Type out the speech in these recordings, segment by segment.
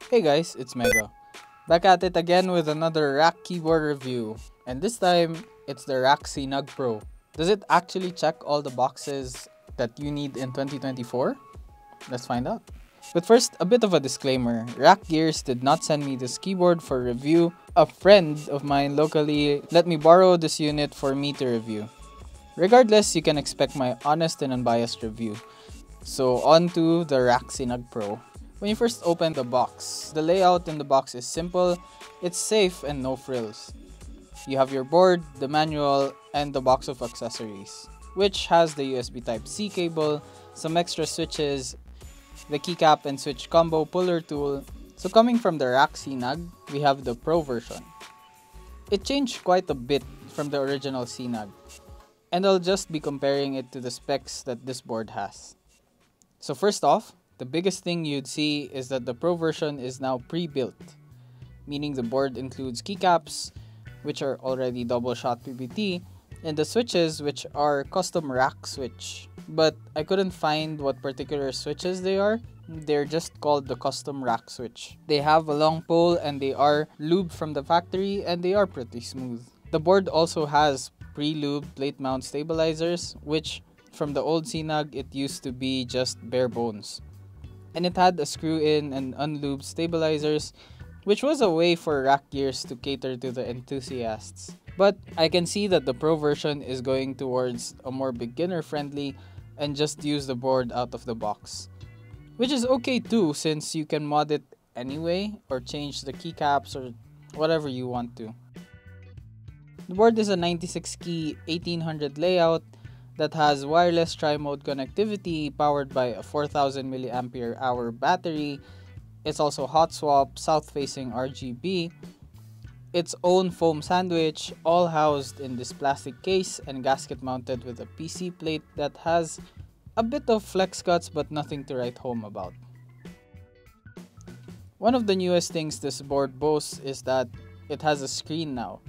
Hey guys, it's Mega. Back at it again with another Rakk keyboard review. And this time, it's the Rakk Sinag Pro. Does it actually check all the boxes that you need in 2024? Let's find out. But first, a bit of a disclaimer. Rakk Gears did not send me this keyboard for review. A friend of mine locally let me borrow this unit for me to review. Regardless, you can expect my honest and unbiased review. So on to the Rakk Sinag Pro. When you first open the box, the layout in the box is simple, it's safe and no frills. You have your board, the manual, and the box of accessories, which has the USB Type-C cable, some extra switches, the keycap and switch combo puller tool. So coming from the Rakk Sinag, we have the Pro version. It changed quite a bit from the original Sinag, and I'll just be comparing it to the specs that this board has. So first off, the biggest thing you'd see is that the Pro version is now pre-built, meaning the board includes keycaps, which are already double-shot PBT, and the switches, which are custom Rakk switch. But I couldn't find what particular switches they are. They're just called the custom Rakk switch. They have a long pole and they are lubed from the factory and they are pretty smooth. The board also has pre-lubed plate mount stabilizers, which from the old Sinag it used to be just bare bones. And it had a screw-in and unlubed stabilizers, which was a way for Rakk Gears to cater to the enthusiasts. But I can see that the Pro version is going towards a more beginner-friendly and just use the board out of the box. Which is okay too, since you can mod it anyway or change the keycaps or whatever you want to. The board is a 96-key 1800 layout that has wireless tri-mode connectivity powered by a 4000 mAh battery. It's also hot swap, south-facing RGB, its own foam sandwich, all housed in this plastic case and gasket mounted with a PC plate that has a bit of flex cuts but nothing to write home about. One of the newest things this board boasts is that it has a screen now.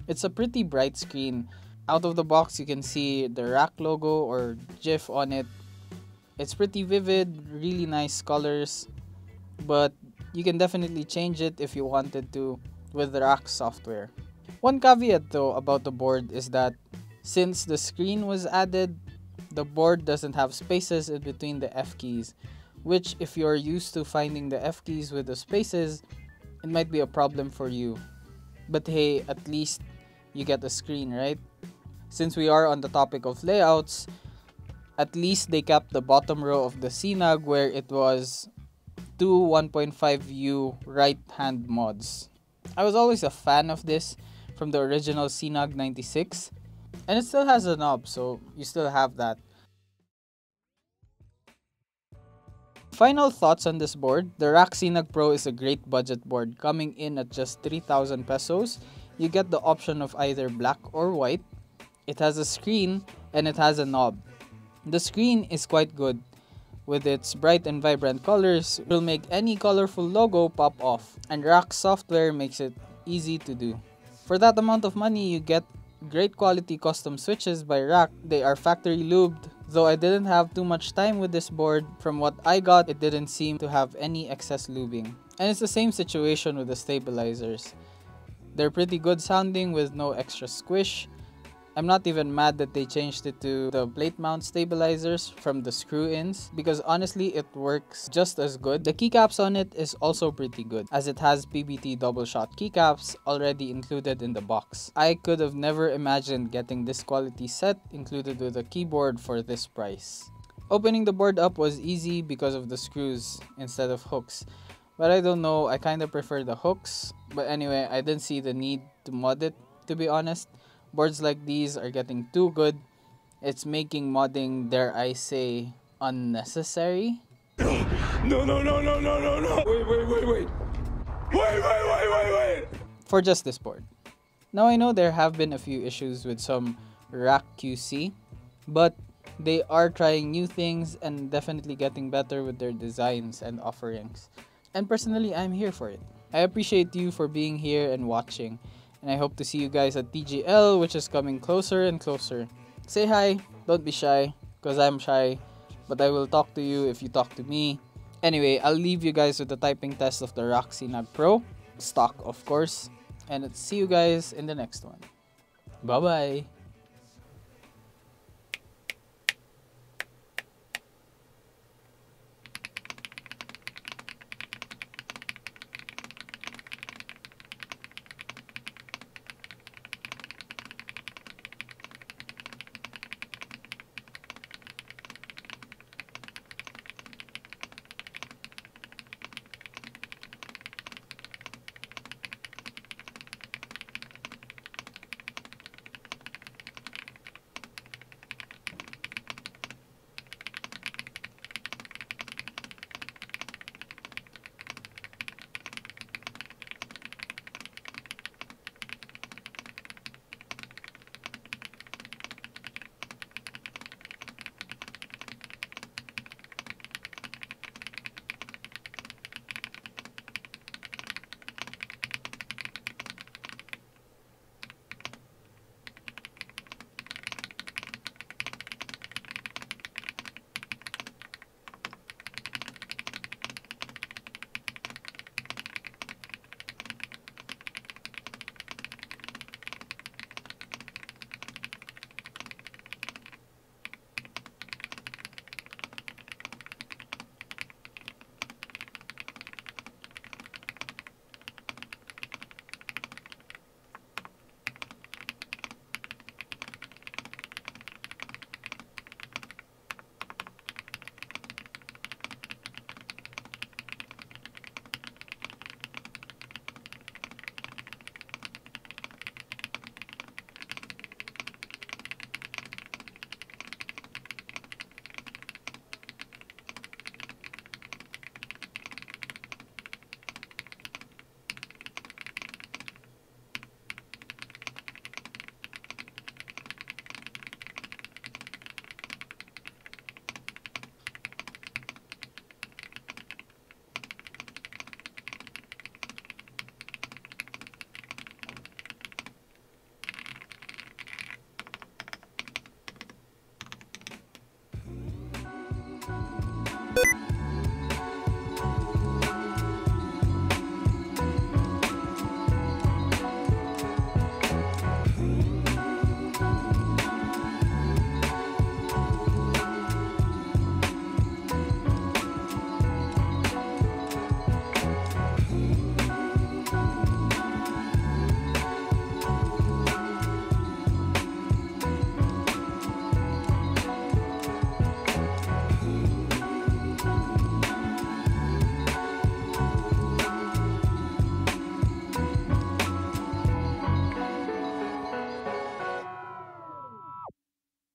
It's a pretty bright screen. Out of the box, you can see the Rakk logo or GIF on it. It's pretty vivid, really nice colors, but you can definitely change it if you wanted to with the Rakk software. One caveat though about the board is that since the screen was added, the board doesn't have spaces in between the F keys, which if you're used to finding the F keys with the spaces, it might be a problem for you. But hey, at least you get a screen, right? Since we are on the topic of layouts, at least they kept the bottom row of the Sinag where it was two 1.5U right-hand mods. I was always a fan of this from the original Sinag 96, and it still has a knob, so you still have that. Final thoughts on this board. The Rakk Sinag Pro is a great budget board, coming in at just 3,000 pesos. You get the option of either black or white. It has a screen and it has a knob. The screen is quite good. With its bright and vibrant colors, it will make any colorful logo pop off, and Rakk software makes it easy to do. For that amount of money, you get great quality custom switches by Rakk. They are factory lubed. Though I didn't have too much time with this board, from what I got, it didn't seem to have any excess lubing. And it's the same situation with the stabilizers. They're pretty good sounding with no extra squish. I'm not even mad that they changed it to the plate mount stabilizers from the screw-ins, because honestly it works just as good. The keycaps on it is also pretty good, as it has PBT double shot keycaps already included in the box. I could have never imagined getting this quality set included with a keyboard for this price. Opening the board up was easy because of the screws instead of hooks, but I don't know, I kinda prefer the hooks. But anyway, I didn't see the need to mod it, to be honest. Boards like these are getting too good. It's making modding, dare I say, unnecessary. No. Wait. For just this board. Now I know there have been a few issues with some Rakk QC, but they are trying new things and definitely getting better with their designs and offerings. And personally, I'm here for it. I appreciate you for being here and watching. And I hope to see you guys at TGL, which is coming closer and closer. Say hi, don't be shy, because I'm shy, but I will talk to you if you talk to me. Anyway, I'll leave you guys with the typing test of the Rakk Sinag Pro. Stock, of course. And see you guys in the next one. Bye-bye.